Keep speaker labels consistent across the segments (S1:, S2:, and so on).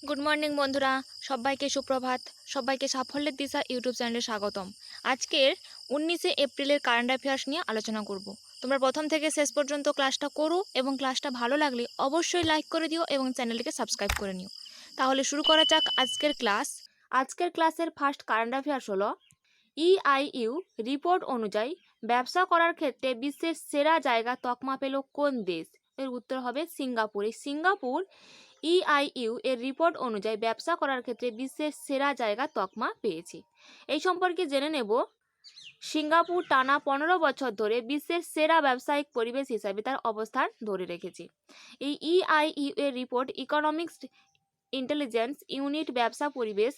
S1: Good morning বন্ধুরা, সবাইকে সুপ্রভাত। সবাইকে সাফল্যের দিশা ইউটিউব চ্যানেলে স্বাগতম। আজকের 19শে এপ্রিলের কারেন্ট অ্যাফেয়ার্স নিয়ে আলোচনা করব। তোমরা প্রথম থেকে শেষ পর্যন্ত ক্লাসটা করো এবং ক্লাসটা ভালো লাগলে অবশ্যই লাইক করে দিও এবং চ্যানেলটিকে সাবস্ক্রাইব করে নিও। তাহলে শুরু করা যাক আজকের ক্লাস। আজকের ক্লাসের ফার্স্ট কারেন্ট অ্যাফেয়ার্স হলো ইআইইউ রিপোর্ট অনুযায়ী ব্যবসা করার ক্ষেত্রে বিশ্বের সেরা জায়গা তকমা পেল কোন দেশ? এর উত্তর হবে সিঙ্গাপুর। এই সিঙ্গাপুর ইআইইউ এর রিপোর্ট অনুযায়ী ব্যবসা করার ক্ষেত্রে বিশ্বের সেরা জায়গা তকমা পেয়েছে। এই সম্পর্কে জেনে নেব। সিঙ্গাপুর টানা 15 বছর ধরে বিশ্বের সেরা ব্যবসায়িক পরিবেশ হিসাবে তার অবস্থান ধরে রেখেছে। এই ইআইইউ এর রিপোর্ট ইকোনমিক্স ইন্টেলিজেন্স ইউনিট ব্যবসা পরিবেশ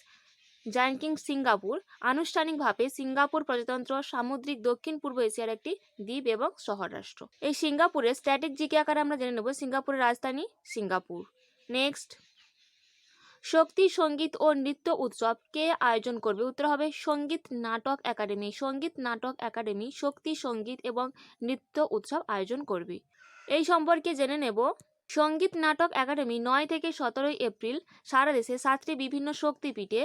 S1: র্যাঙ্কিং সিঙ্গাপুর আনুষ্ঠানিকভাবে সিঙ্গাপুর প্রজাতন্ত্র সামুদ্রিক দক্ষিণ পূর্ব এশিয়ার একটি দ্বীপ এবং শহর রাষ্ট্র। এই সিঙ্গাপুরের স্ট্র্যাটেজিক আকারে আমরা জেনে নেব সিঙ্গাপুরের রাজধানী সিঙ্গাপুর। নেক্সট, শক্তি সঙ্গীত ও নৃত্য উৎসব কে আয়োজন করবে? উত্তর হবে সঙ্গীত নাটক একাডেমি। সঙ্গীত নাটক একাডেমি শক্তি সঙ্গীত এবং নৃত্য উৎসব আয়োজন করবে। এই সম্পর্কে জেনে নেব। সঙ্গীত নাটক একাডেমি 9 থেকে 17 এপ্রিল সারা দেশে 7টি বিভিন্ন শক্তিপীঠে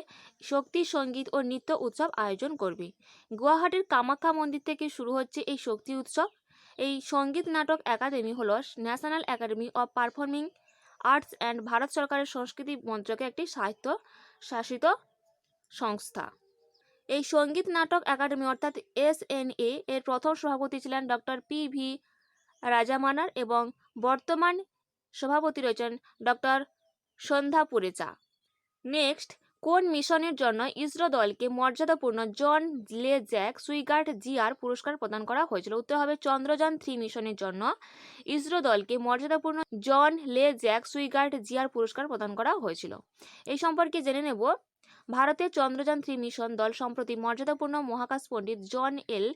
S1: শক্তি সঙ্গীত ও নৃত্য উৎসব আয়োজন করবে। গুয়াহাটির কামাখ্যা মন্দির থেকে শুরু হচ্ছে এই শক্তি উৎসব। এই সঙ্গীত নাটক একাডেমি হল national academy of performing arts and Bharat সরকারের সংস্কৃতি মন্ত্রকের একটি সাহিত্য শাসিত সংস্থা। এই সঙ্গীত নাটক একাডেমি অর্থাৎ এসএনএ এর প্রথম সভাপতি ছিলেন ডক্টর পি.ভি. রাজামানার এবং বর্তমান সভাপতি রয়েছেন ডক্টর সন্ধ্যা পুরেচা। নেক্সট, কোন মিশনের জন্য ইসরো দলকে মর্যাদাপূর্ণ জন লে জ্যাক সুইগার্ট জিআর পুরস্কার প্রদান করা হয়েছিল? উত্তর হবে চন্দ্রযান 3 মিশনের জন্য ইসরো দলকে মর্যাদাপূর্ণ জন লে জ্যাক সুইগার্ট জিআর পুরস্কার প্রদান করা হয়েছিল। এই সম্পর্কে জেনে নেব। ভারতের চন্দ্রযান 3 মিশন দল সম্প্রতি মর্যাদাপূর্ণ মহাকাশ পণ্ডিত জন এল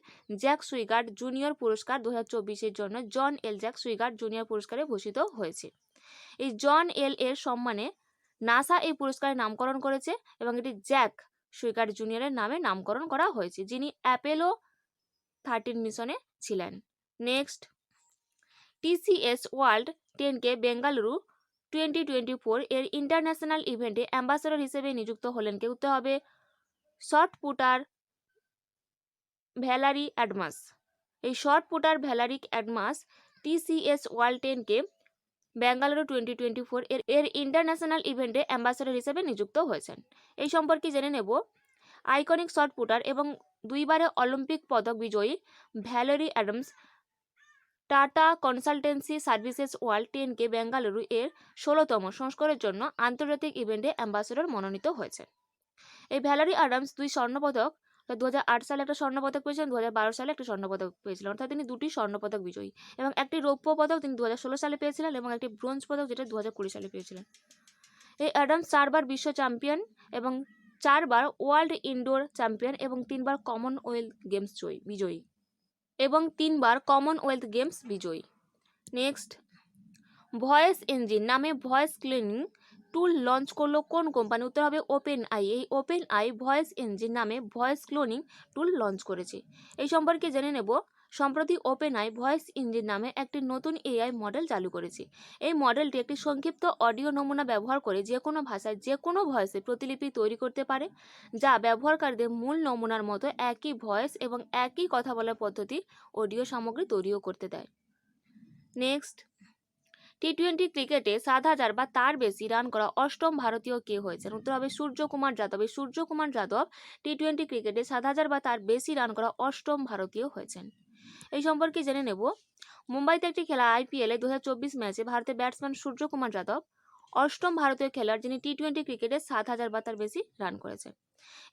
S1: জ্যাক সুইগার্ট জুনিয়র পুরস্কার 2024-এর জন্য জন এল জ্যাক সুইগার্ট জুনিয়র পুরস্কারে ভূষিত হয়েছে। এই জন এল এর সম্মানে নাসা এই পুরস্কারের নামকরণ করেছে এবং এটি জ্যাক সুইগার্ট জুনিয়রের নামে নামকরণ করা হয়েছে, যিনি অ্যাপোলো 13 মিশনে ছিলেন। নেক্সট, টিসিএস ওয়ার্ল্ড 10কে বেঙ্গালুরু 2024 এর ইন্টারন্যাশনাল ইভেন্টে অ্যাম্বাসেডর হিসেবে নিযুক্ত হলেন কে? উত্তর হবে শর্ট পুটার ভ্যালারি অ্যাডমাস। এই শর্ট পুটার ভ্যালারি অ্যাডমাস টিসিএস ওয়ার্ল্ড 10কে বেঙ্গালুরু 2024 এর ইন্টারন্যাশনাল ইভেন্টে অ্যাম্বাসেডর হিসেবে নিযুক্ত হয়েছেন। এই সম্পর্কে জেনে নেব। আইকনিক শর্ট পুটার এবং দুইবারের অলিম্পিক পদক বিজয়ী Valerie Adams Tata Consultancy Services World 10কে বেঙ্গালুরু এর 16তম সংস্করণের জন্য আন্তর্জাতিক ইভেন্টে অ্যাম্বাসেডর মনোনীত হয়েছেন। এই ভ্যালেরি অ্যাডামস 2 স্বর্ণপদক 2008 সালে একটা স্বর্ণপদক পেয়েছিলেন, 2012 সালে একটা স্বর্ণপদক পেয়েছিলেন, অর্থাৎ তিনি 2টি স্বর্ণপদক বিজয়ী, এবং একটি রৌপ্য পদক তিনি 2016 সালে পেয়েছিলেন এবং একটি ব্রোঞ্জ পদক যেটা 2020 সালে পেয়েছিলেন। এই অ্যাডামস 4বার বিশ্ব চ্যাম্পিয়ন এবং 4বার ওয়ার্ল্ড ইনডোর চ্যাম্পিয়ন এবং 3বার কমনওয়েলথ গেমস বিজয়ী এবং 3বার কমনওয়েলথ গেমস বিজয়ী। নেক্সট, ভয়েস ইঞ্জিন নামে ভয়েস ক্লোনিং টুল লঞ্চ করলো কোন কোম্পানি? উত্তর হবে ওপেন আই। এই ওপেন আই ভয়েস ইঞ্জিন নামে ভয়েস ক্লোনিং টুল লঞ্চ করেছে। এই সম্পর্কে জেনে নেব। সম্প্রতি ওপেন আই ভয়েস ইঞ্জিন নামে একটি নতুন এআই মডেল চালু করেছে। এই মডেলটি একটি সংক্ষিপ্ত অডিও নমুনা ব্যবহার করে যে কোনো ভাষায় যে কোনো ভয়েসে প্রতিলিপি তৈরি করতে পারে, যা ব্যবহারকারীদের মূল নমুনার মতো একই ভয়েস এবং একই কথা বলার পদ্ধতি অডিও সামগ্রী তৈরিও করতে দেয়। নেক্সট, টি-20 ক্রিকেটে 7,000 বা তার বেশি রান করা অষ্টম ভারতীয় কে হয়েছেন? উত্তর হবে সূর্যকুমার যাদব। এই সূর্যকুমার যাদব টি-20 ক্রিকেটে 7,000 বা তার বেশি রান করা অষ্টম ভারতীয় হয়েছেন। এই সম্পর্কে জেনে নেব। মুম্বাইতে একটি খেলা আইপিএলে 2024 ম্যাচে ভারতের ব্যাটসম্যান সূর্যকুমার যাদব অষ্টম ভারতীয় খেলোয়াড় যিনি টি-20 ক্রিকেটে 7,000 বা তার বেশি রান করেছেন।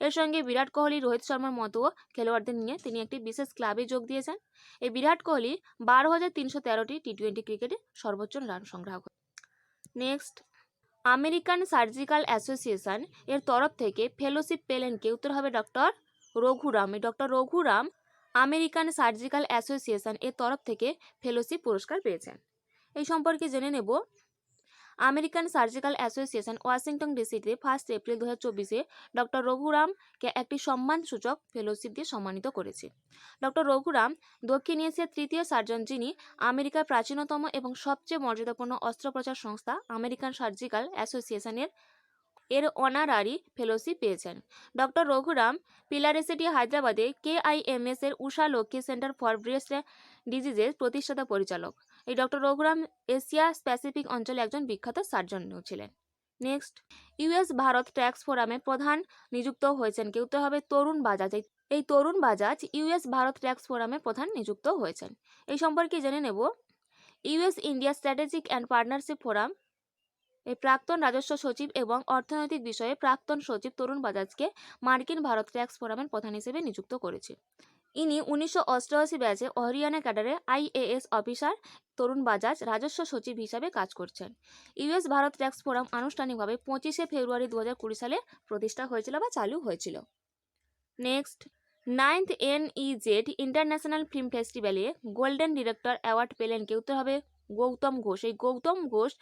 S1: এর সঙ্গে বিরাট কোহলি রোহিত শর্মার মতো খেলোয়াড়দের নিয়ে তিনি একটি বিশেষ ক্লাবে যোগ দিয়েছেন। এই বিরাট কোহলি 12,313টি টি-20 ক্রিকেটে সর্বোচ্চ রান সংগ্রহ করেন। নেক্সট, আমেরিকান সার্জিক্যাল অ্যাসোসিয়েশন এর তরফ থেকে ফেলোশিপ পেলেন কে? উত্তর হবে ডক্টর রঘুরাম। এই doctor Raghuram American surgical association এর তরফ থেকে ফেলোশিপ পুরস্কার পেয়েছেন। এই সম্পর্কে জেনে নেব। আমেরিকান সার্জিক্যাল অ্যাসোসিয়েশন ওয়াশিংটন ডিসিতে 1 এপ্রিল 2024-এ ডক্টর রঘুরামকে একটি সম্মানসূচক ফেলোশিপ দিয়ে সম্মানিত করেছে। ডক্টর রঘুরাম দক্ষিণ এশিয়ার তৃতীয় সার্জন যিনি আমেরিকার প্রাচীনতম এবং সবচেয়ে মর্যাদাপূর্ণ অস্ত্রোপচার সংস্থা আমেরিকান সার্জিক্যাল অ্যাসোসিয়েশনের এর অনারারি ফেলোশিপ পেয়েছেন। ডক্টর রঘুরাম পিলারেসিটি হায়দ্রাবাদে KIMS এর উষা লক্ষ্মী সেন্টার ফর ব্রেস্ট ডিজিজের প্রতিষ্ঠাতা পরিচালক। এই ডক্টর রঘুরাম এশিয়া প্যাসিফিক অঞ্চলে একজন বিখ্যাত সার্জনও ছিলেন। নেক্সট, US ভারত ট্যাক্স ফোরামে প্রধান নিযুক্ত হয়েছেন কে? উত্তর হবে তরুণ বাজাজ। এই তরুণ বাজাজ US ভারত ট্যাক্স ফোরামে প্রধান নিযুক্ত হয়েছেন। এই সম্পর্কে জেনে নেব। US India strategic and partnership forum এই প্রাক্তন রাজস্ব সচিব এবং অর্থনৈতিক বিষয়ে প্রাক্তন সচিব তরুণ বাজাজকে মার্কিন ভারত ট্যাক্স ফোরামের প্রধান হিসেবে নিযুক্ত করেছে। ইনি 1988 ব্যাচে হরিয়ানা ক্যাডারে IAS অফিসার। তরুণ বাজাজ রাজস্ব সচিব হিসাবে কাজ করছেন। US ভারত ট্যাক্স ফোরাম আনুষ্ঠানিকভাবে 25শে ফেব্রুয়ারি 2020 সালে প্রতিষ্ঠা হয়েছিল বা চালু হয়েছিল। Next, 9th NEZ international film ফেস্টিভ্যালে গোল্ডেন ডিরেক্টর অ্যাওয়ার্ড পেলেন কে? উত্তর হবে গৌতম ঘোষ। এই Gautam Ghosh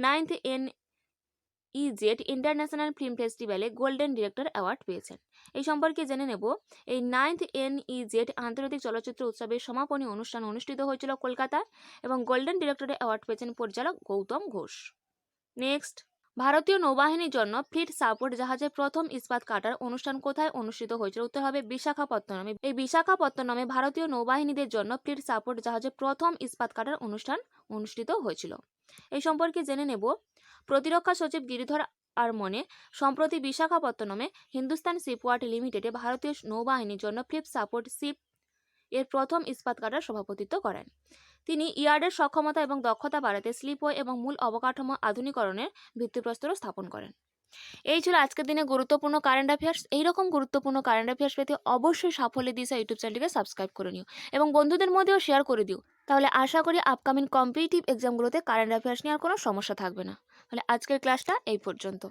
S1: 9th NEZ international film ফেস্টিভ্যালে গোল্ডেন ডিরেক্টর অ্যাওয়ার্ড পেয়েছেন। এই সম্পর্কে জেনে নেব। এই 9th NEZ আন্তর্জাতিক চলচ্চিত্র উৎসবের সমাপনী অনুষ্ঠান অনুষ্ঠিত হয়েছিল কলকাতায় এবং গোল্ডেন ডিরেক্টরের অ্যাওয়ার্ড পেয়েছেন পরিচালক গৌতম ঘোষ। নেক্সট, ভারতীয় নৌবাহিনীর জন্য ফ্লিট সাপোর্ট জাহাজের প্রথম ইস্পাত কাটার অনুষ্ঠান কোথায় অনুষ্ঠিত হয়েছিল? উত্তর হবে বিশাখাপত্তনমে। এই বিশাখাপত্তনমে ভারতীয় নৌবাহিনীদের জন্য ফ্লিট সাপোর্ট জাহাজের প্রথম ইস্পাত কাটার অনুষ্ঠান অনুষ্ঠিত হয়েছিল। এই সম্পর্কে জেনে নেব। প্রতিরক্ষা সচিব গিরিধর আরমনে সম্প্রতি বিশাখাপত্তনমে হিন্দুস্তান শিপওয়ার্ড লিমিটেডে ভারতীয় নৌবাহিনীর জন্য ফ্লিট সাপোর্ট শিপ এর প্রথম ইস্পাত কাটার সভাপতিত্ব করেন। তিনি ইয়ার্ডের সক্ষমতা এবং দক্ষতা বাড়াতে স্লিপওয়ে এবং মূল অবকাঠামো আধুনিকরণের ভিত্তিপ্রস্তর স্থাপন করেন। এই ছিল আজকের দিনে গুরুত্বপূর্ণ কারেন্ট অ্যাফেয়ার্স। এইরকম গুরুত্বপূর্ণ কারেন্ট অ্যাফেয়ার্স পেতে অবশ্যই সাফল্যের দিশা ইউটিউব চ্যানেলটিকে সাবস্ক্রাইব করে নিও এবং বন্ধুদের মধ্যেও শেয়ার করে দিও। তাহলে আশা করি আপকামিং কম্পিটিটিভ এক্সামগুলোতে কারেন্ট অ্যাফেয়ার্স নিয়ে আর কোনো সমস্যা থাকবে না। তাহলে আজকের ক্লাসটা এই পর্যন্ত।